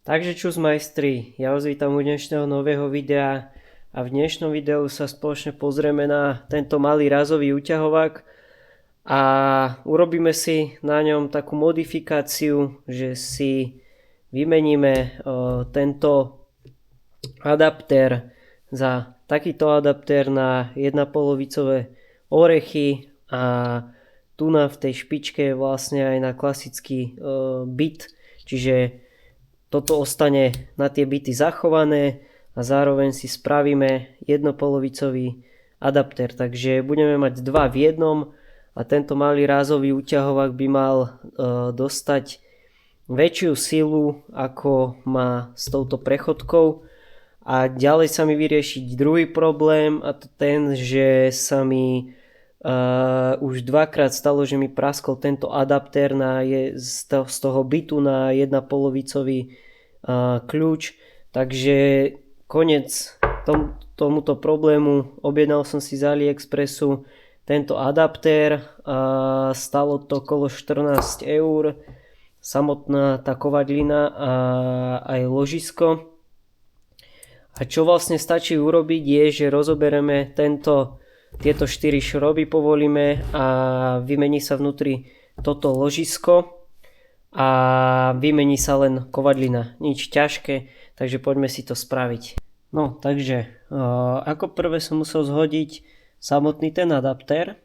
Takže čus majstri, ja vás vítam u dnešného nového videa a v dnešnom videu sa spoločne pozrieme na tento malý razový uťahovák a urobíme si na ňom takú modifikáciu, že si vymeníme tento adaptér za takýto adaptér na 1,5-vicové orechy a tu v tej špičke je vlastne aj na klasický bit, čiže toto ostane na tie bity zachované a zároveň si spravíme 1,5-vicový adaptér. Takže budeme mať dva v jednom a tento malý rázový uťahovák by mal dostať väčšiu silu ako má s touto prechodkou. A ďalej sa mi vyriešiť druhý problém a to ten, že sa mi už dvakrát stalo, že mi praskol tento adaptér z toho bitu na 1,5-vicový kľúč, takže koniec tomuto problému. Objednal som si z AliExpressu tento adaptér a stalo to okolo 14 €, samotná tá kovadlina a aj ložisko. A čo vlastne stačí urobiť je, že rozoberieme tieto 4 šroby, povolíme a vymení sa vnútri toto ložisko a vymení sa len kovadlina. Nič ťažké, takže poďme si to spraviť. No takže ako prvé som musel zhodiť samotný ten adaptér.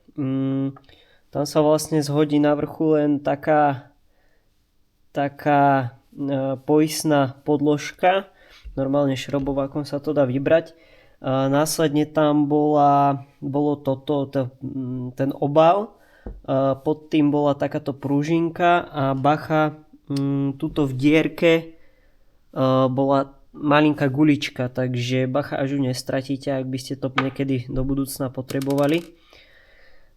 Tam sa vlastne zhodí na vrchu len taká poistná podložka. Normálne šrobovákom sa to dá vybrať. Následne tam bolo ten obal, pod tým bola takáto pružinka a bacha, tuto v dierke bola malinká gulička, takže bacha, až ju nestratíte, ak by ste to niekedy do budúcna potrebovali.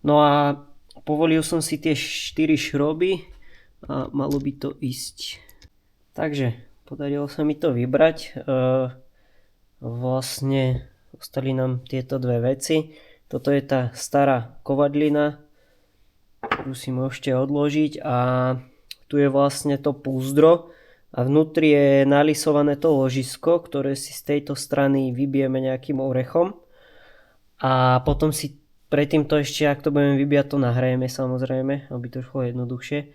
No a povolil som si tie 4 šroby a malo by to ísť. Takže podarilo sa mi to vybrať. Vlastne ostali nám tieto dve veci. Toto je tá stará kovadlina, ktorú si môžete odložiť, a tu je vlastne to púzdro a vnútri je nalisované to ložisko, ktoré si z tejto strany vybijeme nejakým orechom a potom si predtým to ešte, ak to budeme vybíjať, to nahrajeme samozrejme, aby to šlo jednoduchšie.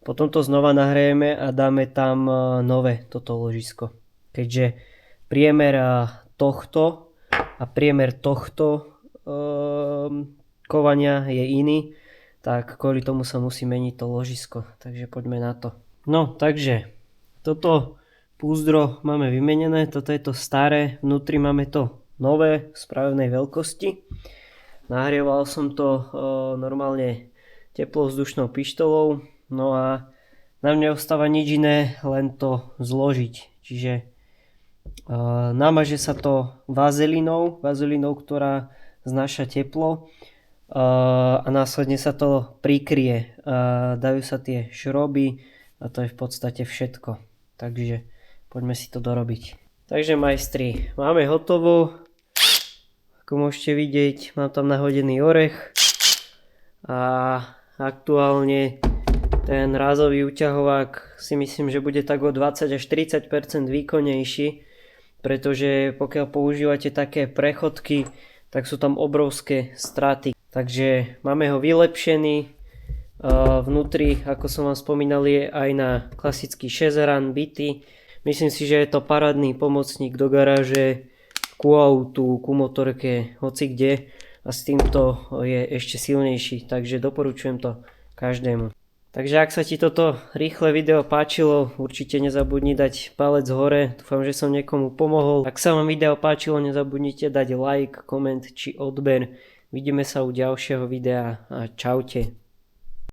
Potom to znova nahrajeme a dáme tam nové toto ložisko. Keďže priemer tohto a priemer tohto kovania je iný, tak kvôli tomu sa musí meniť to ložisko. Takže poďme na to. No takže toto púzdro máme vymenené, toto je to staré, vnútri máme to nové v správnej veľkosti. Nahrieval som to normálne teplovzdušnou pištolou, no a na mne ostáva nič iné, len to zložiť. Čiže namaže sa to vazelinou, ktorá znáša teplo, a následne sa to prikrie. Dajú sa tie šroby a to je v podstate všetko. Takže poďme si to dorobiť. Takže majstri, máme hotovo. Ako môžete vidieť, mám tam nahodený orech a aktuálne ten rázový uťahovák si myslím, že bude tak o 20 až 30% výkonnejší, pretože pokiaľ používate také prechodky, tak sú tam obrovské straty. Takže máme ho vylepšený. Vnútri, ako som vám spomínal, je aj na klasický 6-run bity. Myslím si, že je to parádny pomocník do garáže, ku autu, ku motorke, hoci kde, a s týmto je ešte silnejší, takže doporučujem to každému. Takže ak sa ti toto rýchle video páčilo, určite nezabudni dať palec hore, dúfam, že som niekomu pomohol. Ak sa vám video páčilo, nezabudnite dať like, koment či odber. Vidíme sa u ďalšieho videa a čaute.